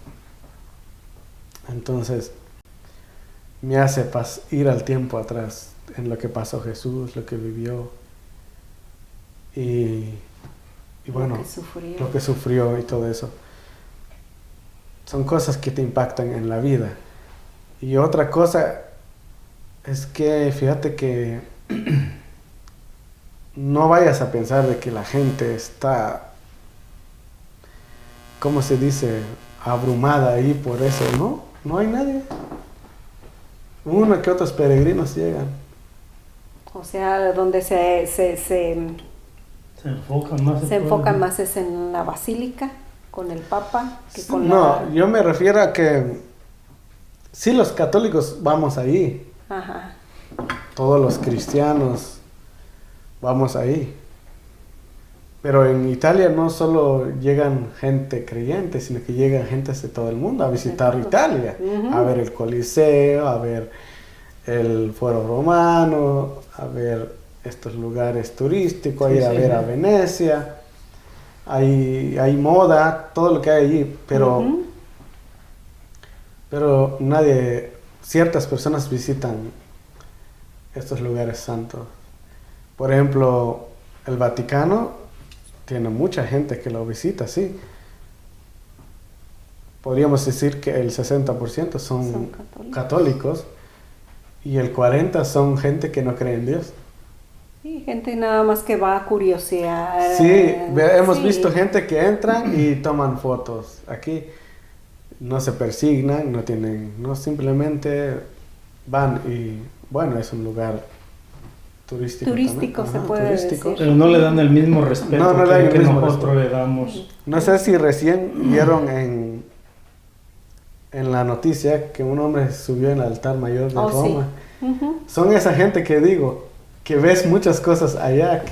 Entonces me hace ir al tiempo atrás en lo que pasó Jesús, lo que vivió y bueno, lo que sufrió y todo eso. Son cosas que te impactan en la vida. Y otra cosa es que fíjate que no vayas a pensar de que la gente está, ¿cómo se dice?, abrumada ahí por eso. No hay nadie. Uno que otros peregrinos llegan. O sea, donde se enfocan más es en la basílica con el Papa que con yo me refiero a que sí, los católicos vamos ahí. Ajá. Todos los cristianos vamos ahí. Pero en Italia no solo llegan gente creyente, sino que llegan gente de todo el mundo a visitar Italia, uh-huh, a ver el Coliseo, a ver el Foro Romano, a ver estos lugares turísticos, Sí, ir a sí, ver sí. a Venecia. Hay moda, todo lo que hay allí, pero, uh-huh, pero ciertas personas visitan estos lugares santos. Por ejemplo, el Vaticano tiene mucha gente que lo visita, sí. Podríamos decir que el 60% son católicos y el 40% son gente que no cree en Dios. Sí, gente nada más que va a curiosear. Sí, hemos sí, visto gente que entran y toman fotos. Aquí no se persignan, no simplemente van y bueno, es un lugar turístico se puede decir. Pero no le dan el mismo respeto No le dan el que mismo nosotros respeto. le damos. No sé si recién vieron en la noticia que un hombre subió en el altar mayor de Roma. Sí. Uh-huh. Son esa gente que digo, que ves muchas cosas allá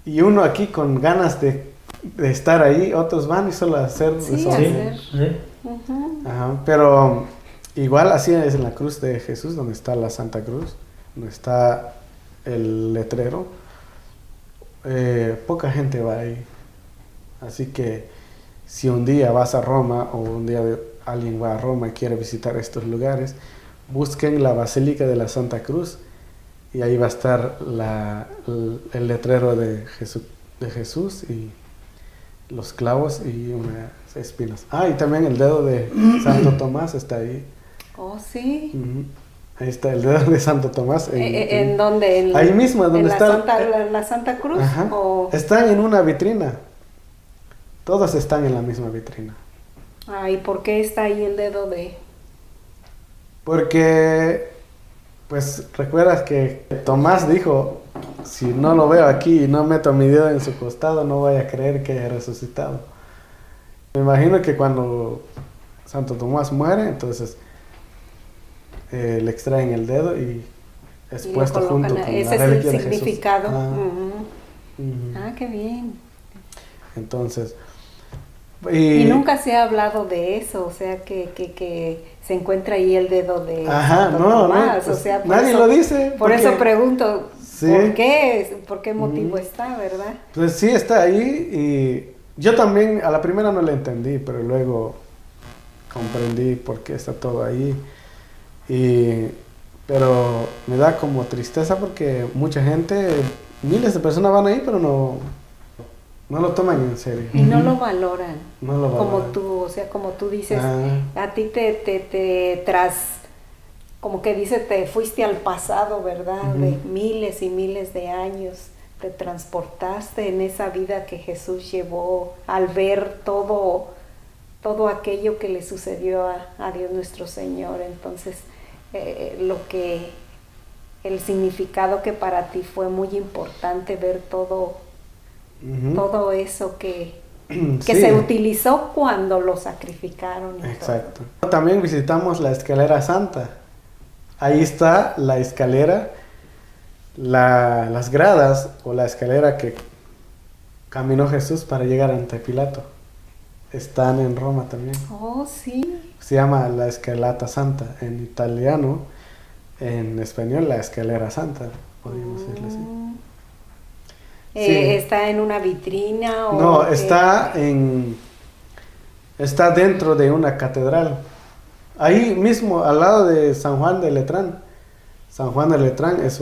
y uno aquí con ganas de estar ahí, otros van y solo hacer Sí, eso. hacer. Sí. Uh-huh. Ajá, pero igual así es en la cruz de Jesús, donde está la Santa Cruz, donde está el letrero. Poca gente va ahí. Así que si un día vas a Roma o un día alguien va a Roma y quiere visitar estos lugares, busquen la Basílica de la Santa Cruz y ahí va a estar el letrero de Jesús y los clavos y unas espinas. Y también el dedo de Santo Tomás está ahí. Oh, sí. Uh-huh. Ahí está el dedo de Santo Tomás. ¿En dónde? Ahí mismo, donde está. ¿La Santa Cruz? Ajá. Están en una vitrina. Todos están en la misma vitrina. ¿Y por qué está ahí el dedo de...? Porque, pues, recuerdas que Tomás dijo, si no lo veo aquí y no meto mi dedo en su costado, no voy a creer que haya resucitado. Me imagino que cuando Santo Tomás muere, entonces le extraen el dedo y es puesto junto con ese la es reliquia el de Jesús. significado. Uh-huh. Qué bien. Entonces... Y nunca se ha hablado de eso, o sea, que se encuentra ahí el dedo de Ajá, Santo no, Tomás, pues o sea, nadie lo dice. Por eso pregunto. Sí. ¿Por qué? ¿Por qué motivo está, verdad? Pues sí, está ahí y yo también a la primera no le entendí, pero luego comprendí por qué está todo ahí. Pero me da como tristeza porque mucha gente, miles de personas van ahí, pero no lo toman en serio. Y no lo valoran. No lo Como valoran. tú, o sea, como tú dices, Ah. a ti como que dice, te fuiste al pasado, ¿verdad? Ujú. De miles y miles de años, te transportaste en esa vida que Jesús llevó al ver todo aquello que le sucedió a Dios nuestro Señor. Entonces, el significado que para ti fue muy importante ver todo eso que Sí. se utilizó cuando lo sacrificaron. Y Exacto. También visitamos la escalera santa. Ahí está la escalera, las gradas o la escalera que caminó Jesús para llegar ante Pilato. Están en Roma también. Oh, sí. Se llama la Escalata Santa en italiano, en español la Escalera Santa, podríamos decirle así. Sí. ¿Está en una vitrina o No, qué? está dentro de una catedral. Ahí mismo, al lado de San Juan de Letrán. San Juan de Letrán es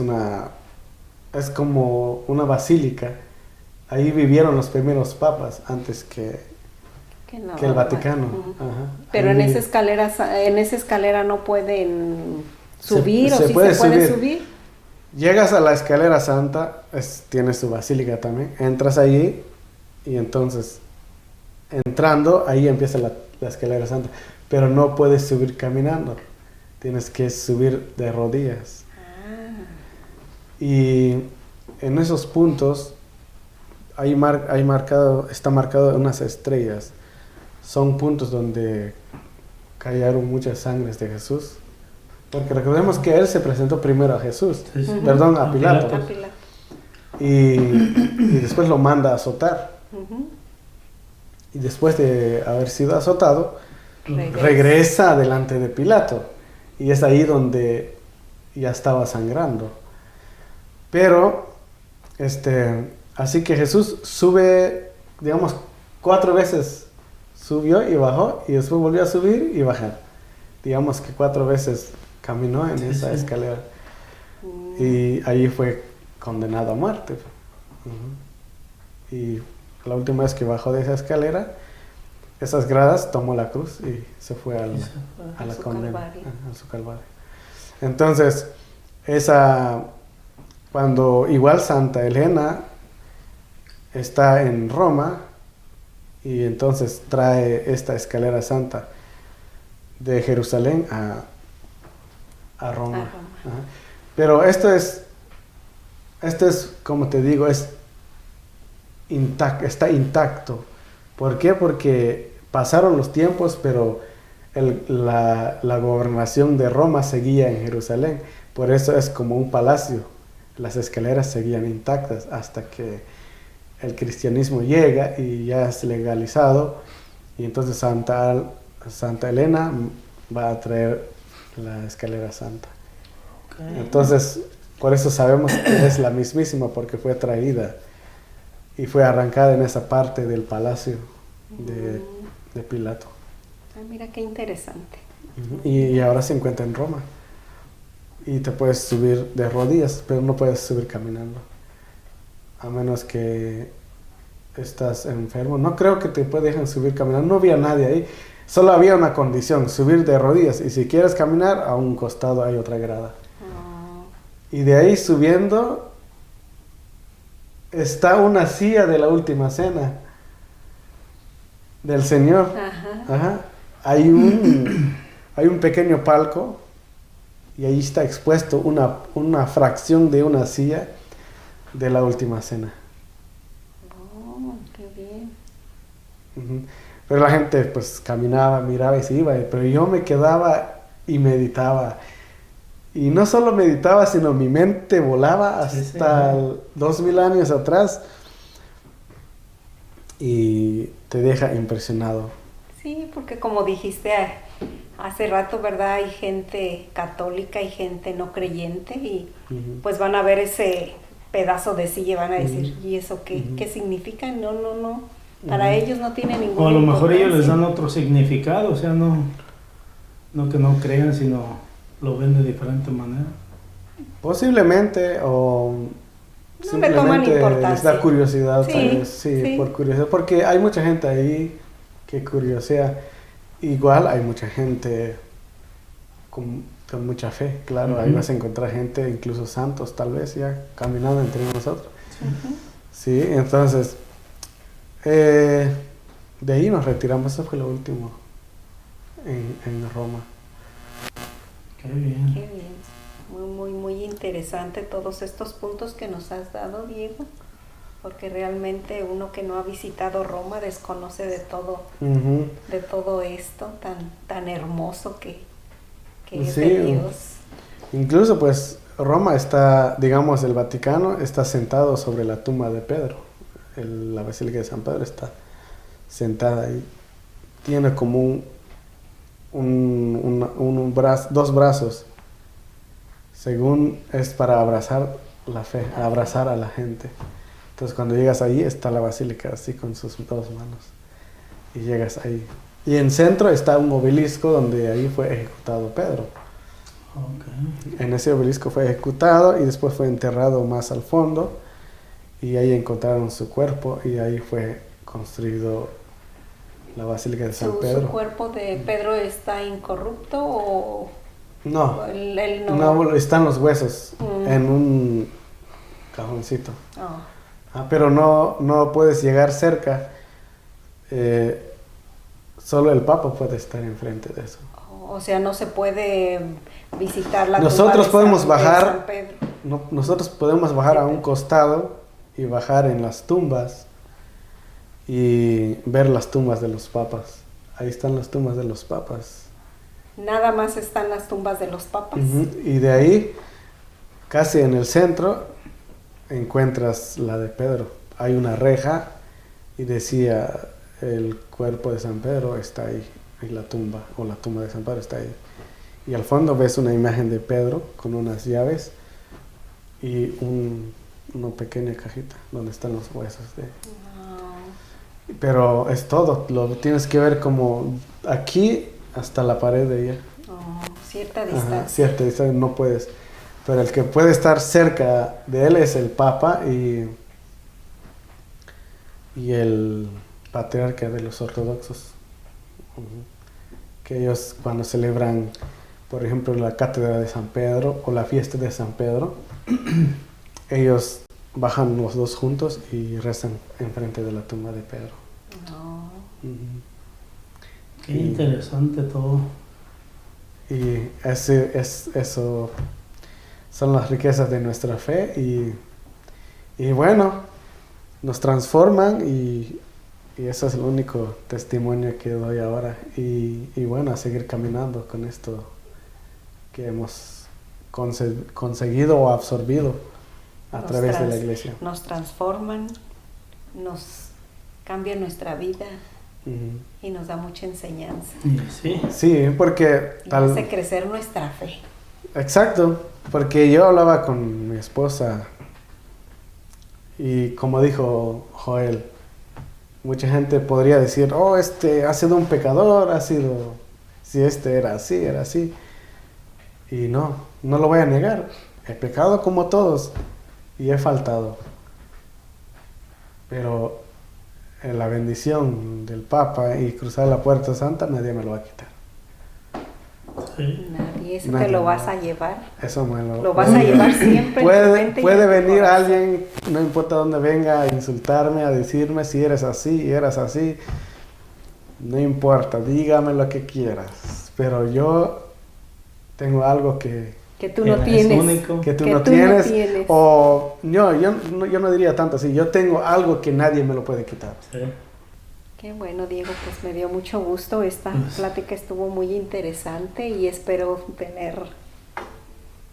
como una basílica. Ahí vivieron los primeros papas antes que el Vaticano. Ujú. Ajá. Pero Ahí en esa escalera no pueden subir, se o sí puede se puede subir. subir. Llegas a la escalera santa, tiene su basílica también, entras allí y entonces entrando ahí empieza la escalera santa, pero no puedes subir caminando, tienes que subir de rodillas. Y en esos puntos está marcado unas estrellas, son puntos donde cayeron muchas sangres de Jesús. Porque recordemos que él se presentó primero a Jesús, Sí, sí. perdón, a A Pilato, Pilato. A Pilato. y después lo manda a azotar. Ujú. Y después de haber sido azotado, Regresa. regresa delante de Pilato. Y es ahí donde ya estaba sangrando. Pero, así que Jesús sube, digamos, 4 veces. Subió y bajó, y después volvió a subir y bajar. Digamos que 4 veces caminó en Sí, esa sí. escalera. Y ahí fue condenado a muerte. Ujú. Y la última vez que bajó de esa escalera, esas gradas, tomó la cruz y se fue a la su condena, calvario. a su calvario. Entonces, cuando igual Santa Elena está en Roma, y entonces trae esta escalera santa de Jerusalén a Roma. A Roma. Ajá. Pero esto es, como te digo, está intacto. ¿Por qué? Porque pasaron los tiempos, pero la gobernación de Roma seguía en Jerusalén. Por eso es como un palacio. Las escaleras seguían intactas hasta que el cristianismo llega y ya es legalizado. Y entonces Santa Elena va a traer la escalera santa. Okay. Entonces, por eso sabemos que es la mismísima, porque fue traída y fue arrancada en esa parte del palacio de Pilato. Ah, mira qué interesante. Y ahora se encuentra en Roma. Y te puedes subir de rodillas, pero no puedes subir caminando. A menos que estás enfermo. No creo que te dejen subir caminando. No había nadie ahí. Solo había una condición, subir de rodillas. Y si quieres caminar, a un costado hay otra grada. Y de ahí subiendo está una silla de la última cena del Señor. Ajá. Ajá. Hay un pequeño palco y ahí está expuesto una fracción de una silla de la última cena. Oh, qué bien. Ujú. Pero la gente pues caminaba, miraba y se iba, pero yo me quedaba y meditaba. Y no solo meditaba, sino mi mente volaba hasta 2000 años atrás y te deja impresionado. Sí, porque como dijiste hace rato, ¿verdad? Hay gente católica y gente no creyente y Ujú. pues van a ver ese pedazo de silla, van a decir, ¿y eso qué significa? No. Para ellos no tiene ninguna O a lo mejor ellos les importancia. dan otro significado, o sea, no que no crean, sino lo ven de diferente manera. Posiblemente, o No le toman simplemente les importancia. da curiosidad, Sí, tal vez, sí, por curiosidad, porque hay mucha gente ahí que curiosea. Igual hay mucha gente con mucha fe, claro, ahí Ujú. vas a encontrar gente, incluso santos tal vez, ya caminando entre nosotros. Ujú. Sí, entonces, de ahí nos retiramos, eso fue lo último en Roma. Qué bien. Qué bien. Muy interesante todos estos puntos que nos has dado, Diego, porque realmente uno que no ha visitado Roma desconoce de Ujú. todo esto tan hermoso que es Sí, de Dios. incluso pues Roma está, digamos, el Vaticano está sentado sobre la tumba de Pedro. La Basílica de San Pedro está sentada ahí. Tiene como dos brazos. Según es para abrazar la fe, abrazar a la gente. Entonces cuando llegas ahí está la basílica así con sus dos manos. Y llegas ahí. Y en centro está un obelisco donde ahí fue ejecutado Pedro. Okay. En ese obelisco fue ejecutado y después fue enterrado más al fondo. Y ahí encontraron su cuerpo y ahí fue construido la basílica de San Pedro. ¿Su cuerpo de Pedro está incorrupto o No, él no? no, están los huesos Mm. en un cajoncito. Oh. Pero no puedes llegar cerca. Solo el Papa puede estar enfrente de eso. O sea, no se puede visitar la Nosotros tumba podemos de bajar. San Pedro. Nosotros podemos bajar a un costado y bajar en las tumbas y ver las tumbas de los papas. Ahí están las tumbas de los papas. Nada más están las tumbas de los papas. Ujú. Y de ahí, casi en el centro, encuentras la de Pedro. Hay una reja y decía, el cuerpo de San Pedro está ahí, y la tumba, o la tumba de San Pedro está ahí. Y al fondo ves una imagen de Pedro con unas llaves y una pequeña cajita donde están los huesos de... Wow. Pero es todo, lo tienes que ver como aquí hasta la pared de ella. Oh, cierta distancia. Ajá, cierta distancia, no puedes. Pero el que puede estar cerca de él es el Papa y el patriarca de los ortodoxos. Ujú. Que ellos cuando celebran, por ejemplo, la cátedra de San Pedro o la fiesta de San Pedro, ellos bajan los dos juntos y rezan enfrente de la tumba de Pedro. No. Ujú. Qué interesante todo. Y eso son las riquezas de nuestra fe y bueno, nos transforman y eso es el único testimonio que doy ahora. Y bueno, a seguir caminando con esto que hemos conseguido o absorbido a través de la iglesia. Nos transforman, nos cambian nuestra vida Ujú. y nos da mucha enseñanza. Y sí. Sí, porque Y hace crecer nuestra fe. Exacto, porque yo hablaba con mi esposa y como dijo Joel, mucha gente podría decir, oh, ha sido un pecador, si era así. Y no lo voy a negar, he pecado como todos y he faltado. Pero la bendición del Papa y cruzar la puerta santa nadie me lo va a quitar. Sí. Nadie, eso Nadie, te lo no. vas a llevar. Eso me Lo vas a llevar siempre en tu mente y Puede en tu venir corazón. alguien, no importa dónde venga, a insultarme, a decirme si eres así y eras así. No importa, dígame lo que quieras. Pero yo tengo algo que tú no Es tienes. único. tú Que no tú no tienes. tienes. O yo no diría tanto así. Yo tengo algo que nadie me lo puede quitar. Sí. Qué bueno, Diego, pues me dio mucho gusto. Esta plática estuvo muy interesante y espero tener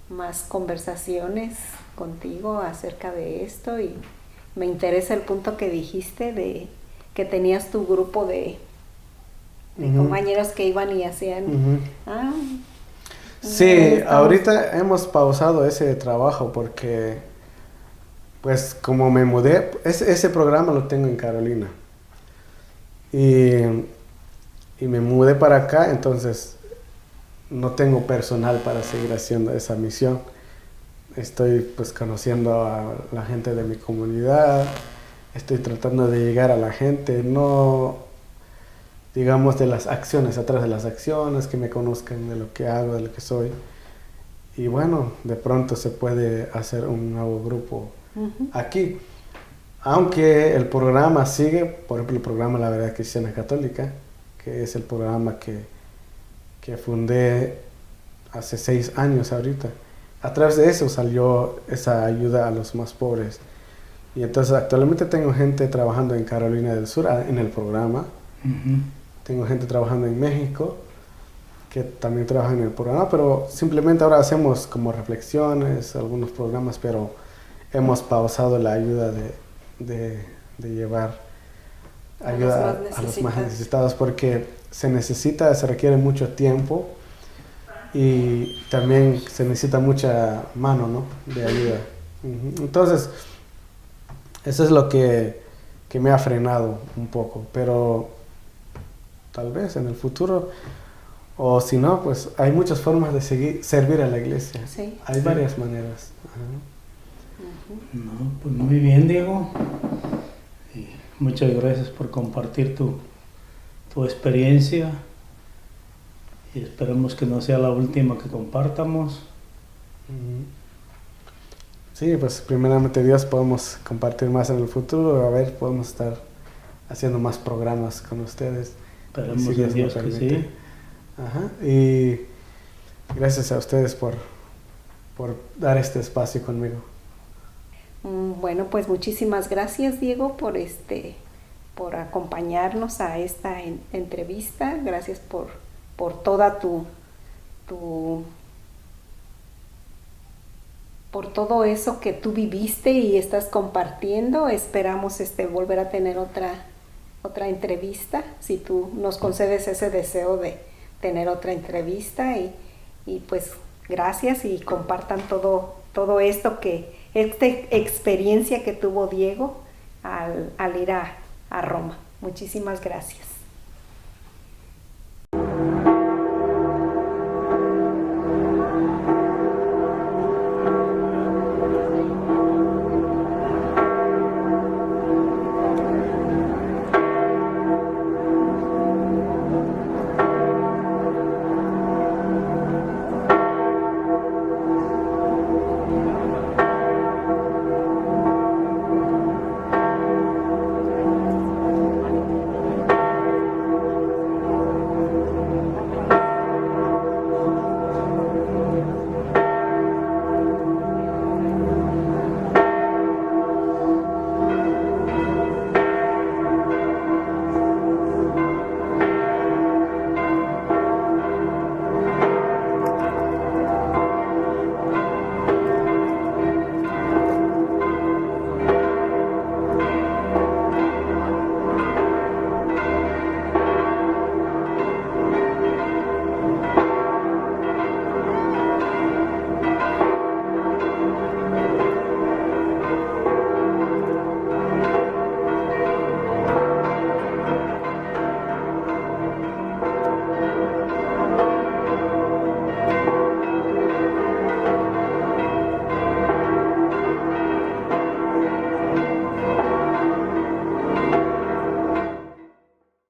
más conversaciones contigo acerca de esto. Y me interesa el punto que dijiste de que tenías tu grupo de Ujú. compañeros que iban y hacían... Ujú. Ah, Sí, estamos- ahorita hemos pausado ese trabajo porque pues como me mudé, ese programa lo tengo en Carolina. Y me mudé para acá, entonces no tengo personal para seguir haciendo esa misión. Estoy pues conociendo a la gente de mi comunidad, estoy tratando de llegar a la gente, no digamos de las acciones, atrás de las acciones, que me conozcan de lo que hago, de lo que soy. Y bueno, de pronto se puede hacer un nuevo grupo aquí. Aunque el programa sigue, por ejemplo, el programa La Verdad Cristiana Católica, que es el programa que fundé hace 6 años ahorita. A través de eso salió esa ayuda a los más pobres. Y entonces actualmente tengo gente trabajando en Carolina del Sur, en el programa. Tengo gente trabajando en México, que también trabaja en el programa, pero simplemente ahora hacemos como reflexiones, algunos programas, pero hemos pausado la ayuda de llevar ayuda a los más necesitados, porque se requiere mucho tiempo y también se necesita mucha mano, ¿no?, de ayuda. Entonces, eso es lo que me ha frenado un poco, pero tal vez en el futuro, o si no, pues hay muchas formas de servir a la iglesia. Sí. Hay varias maneras. No, pues muy bien, Diego. Y muchas gracias por compartir tu experiencia. Y esperemos que no sea la última que compartamos. Sí, pues primeramente Dios, podemos compartir más en el futuro. A ver, podemos estar haciendo más programas con ustedes. Esperemos si en Dios que sí. Y gracias a ustedes por dar este espacio conmigo. Bueno, pues muchísimas gracias, Diego, por acompañarnos a esta entrevista. Gracias por toda por todo eso que tú viviste y estás compartiendo. Esperamos volver a tener otra entrevista, si tú nos concedes ese deseo de tener otra entrevista, y pues gracias, y compartan todo esto, esta experiencia que tuvo Diego al ir a Roma. Muchísimas gracias.